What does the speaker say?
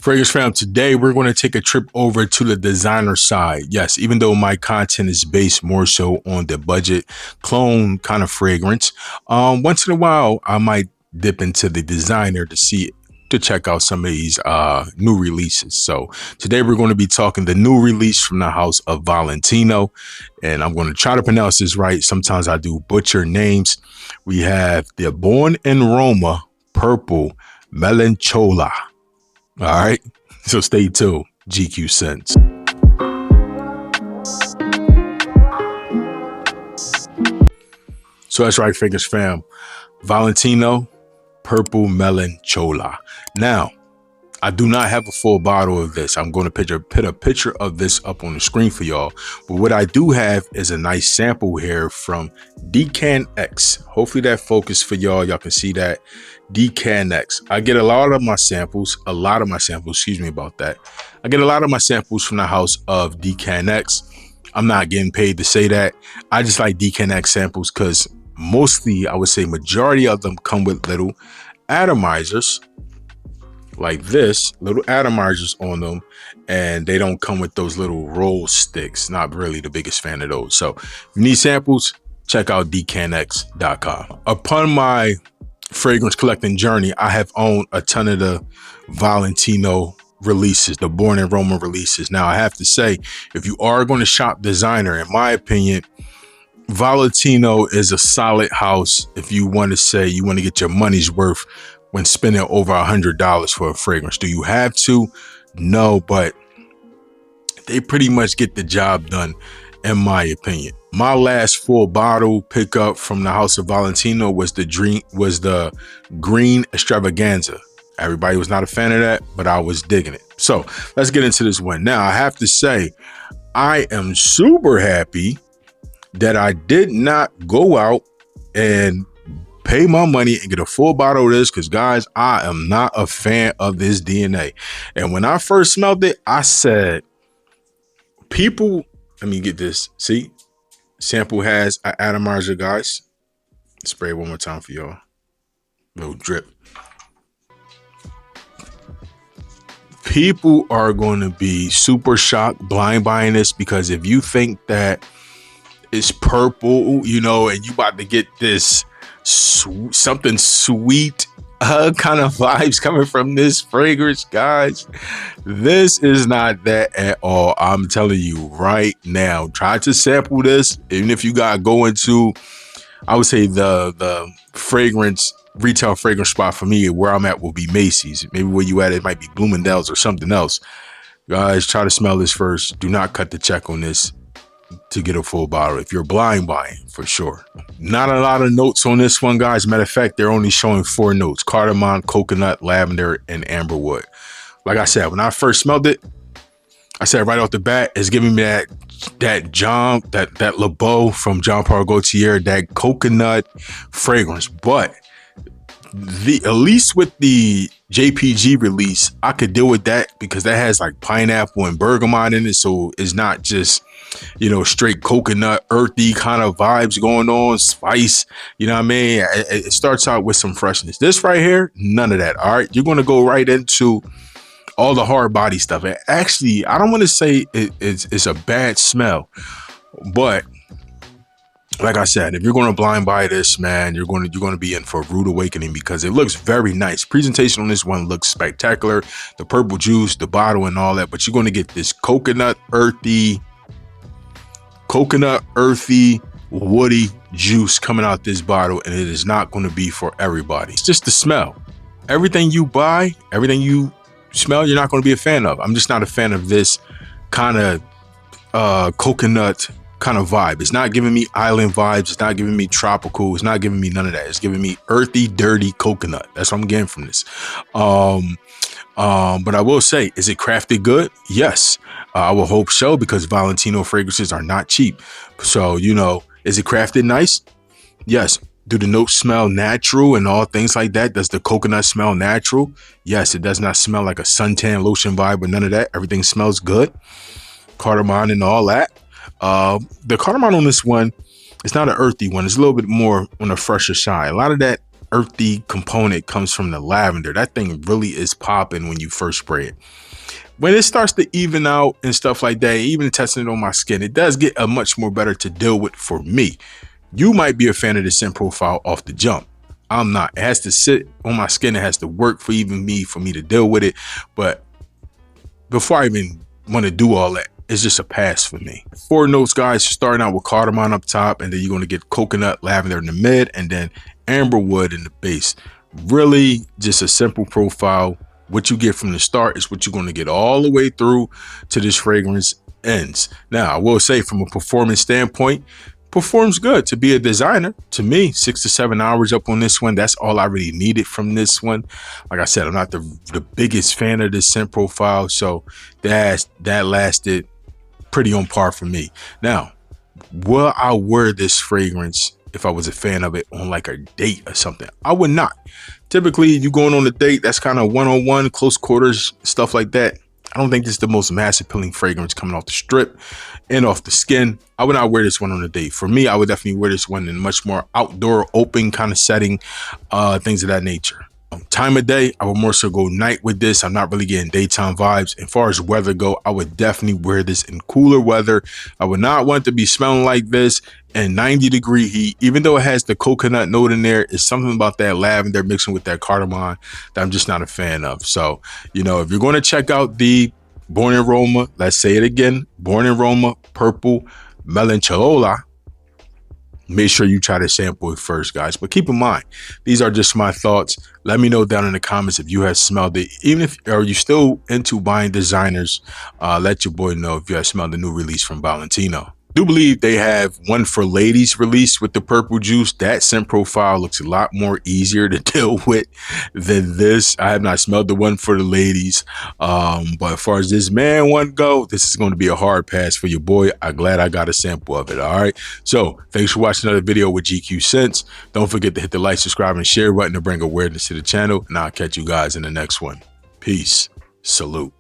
Fragrance fam, today we're going to take a trip over to the designer side. Yes, even though my content is based more so on the budget clone kind of fragrance, once in a while I might dip into the designer to check out some of these new releases. So today we're going to be talking the new release from the house of Valentino, and I'm going to try to pronounce this right. Sometimes I do butcher names. We have the Born in Roma Purple Melancholia. All right, so stay tuned. GQ Sense. So that's right, Fragrance fam. Valentino Purple Melancholia. Now, I do not have a full bottle of this. I'm going to put a picture of this up on the screen for y'all. But what I do have is a nice sample here from Decan X. Hopefully that focus for y'all. Y'all can see that. Decan X. I get a lot of my samples, excuse me about that. I get a lot of my samples from the house of Decan X. I'm not getting paid to say that. I just like Decan X samples because mostly, I would say majority of them come with little atomizers like this, little atomizers on them, and they don't come with those little roll sticks. Not really the biggest fan of those. So if you need samples, check out decanx.com. Upon my fragrance collecting journey, I have owned a ton of the Valentino releases, the Born in Roma releases. Now I have to say, if you are going to shop designer, in my opinion, Valentino is a solid house if you want to say you want to get your money's worth when spending over $100 for a fragrance. Do you have to? No, but they pretty much get the job done, in my opinion. My last full bottle pickup from the house of Valentino was the green extravaganza. Everybody was not a fan of that, but I was digging it. So let's get into this one. Now, I have to say, I am super happy that I did not go out and pay my money and get a full bottle of this, because guys, I am not a fan of this DNA. And when I first smelled it, I said, people, let me get this. See, sample has an atomizer, guys. Spray it one more time for y'all. Little drip. People are going to be super shocked blind buying this, because if you think that it's purple, you know, and you about to get this something sweet kind of vibes coming from this fragrance, guys, this is not that at all. I'm telling you right now, try to sample this. Even if you gotta go into, I would say the fragrance retail fragrance spot for me, where I'm at will be Macy's. Maybe where you at, it might be Bloomingdale's or something else. Guys, try to smell this first. Do not cut the check on this to get a full bottle if you're blind buying, for sure. Not a lot of notes on this one, guys. Matter of fact, they're only showing 4 notes: cardamom, coconut, lavender, and amberwood. Like I said, when I first smelled it, I said right off the bat, it's giving me that Le Beau from Jean Paul Gaultier, that coconut fragrance. But at least with the JPG release, I could deal with that, because that has like pineapple and bergamot in it, so it's not just, you know, straight coconut, earthy kind of vibes going on, spice, you know what I mean? It starts out with some freshness. This right here, none of that. All right, you're going to go right into all the hard body stuff. And actually, I don't want to say it's a bad smell, but like I said, if you're going to blind buy this, man, you're going to be in for a rude awakening, because it looks very nice. Presentation on this one looks spectacular. The purple juice, the bottle, and all that. But you're going to get this coconut, earthy, woody juice coming out this bottle, and it is not going to be for everybody. It's just the smell. Everything you buy, everything you smell, you're not going to be a fan of. I'm just not a fan of this kind of coconut kind of vibe. It's not giving me island vibes. It's not giving me tropical. It's not giving me none of that. It's giving me earthy, dirty coconut. That's what I'm getting from this. But I will say, is it crafted good? Yes, I will hope so, because Valentino fragrances are not cheap. So, you know, is it crafted nice? Yes. Do the notes smell natural and all things like that? Does the coconut smell natural? Yes, it does not smell like a suntan lotion vibe, but none of that. Everything smells good. Cardamom and all that. The cardamom on this one, it's not an earthy one. It's a little bit more on a fresher side. A lot of that earthy component comes from the lavender. That thing really is popping when you first spray it. When it starts to even out and stuff like that, even testing it on my skin, it does get a much more better to deal with for me. You might be a fan of the scent profile off the jump. I'm not. It has to sit on my skin. It has to work for me to deal with it. But before I even want to do all that, it's just a pass for me. 4 notes, guys, starting out with cardamom up top, and then you're going to get coconut, lavender in the mid, and then amberwood in the base. Really just a simple profile. What you get from the start is what you're going to get all the way through to this fragrance ends. Now, I will say from a performance standpoint, performs good. To be a designer, to me, 6 to 7 hours up on this one. That's all I really needed from this one. Like I said, I'm not the biggest fan of this scent profile, so that lasted pretty on par for me. Now, will I wear this fragrance if I was a fan of it on like a date or something? I would not. Typically, you going on a date, that's kind of one-on-one, close quarters, stuff like that. I don't think this is the most mass appealing fragrance coming off the strip and off the skin. I would not wear this one on a date. For me, I would definitely wear this one in much more outdoor, open kind of setting, things of that nature. Time of day, I would more so go night with this. I'm not really getting daytime vibes. As far as weather go, I would definitely wear this in cooler weather. I would not want to be smelling like this in 90-degree heat. Even though it has the coconut note in there, it's something about that lavender mixing with that cardamom that I'm just not a fan of. So, you know, if you're going to check out the Born in Roma, let's say it again, Born in Roma Purple Melancholia, make sure you try to sample it first, guys. But keep in mind, these are just my thoughts. Let me know down in the comments if you have smelled it. Even if are you still into buying designers, let your boy know if you have smelled the new release from Valentino. I do believe they have one for ladies released with the purple juice. That scent profile looks a lot more easier to deal with than this. I have not smelled the one for the ladies. But as far as this man one go, this is going to be a hard pass for your boy. I'm glad I got a sample of it. All right. So thanks for watching another video with GQ Scents. Don't forget to hit the like, subscribe, and share button to bring awareness to the channel. And I'll catch you guys in the next one. Peace. Salute.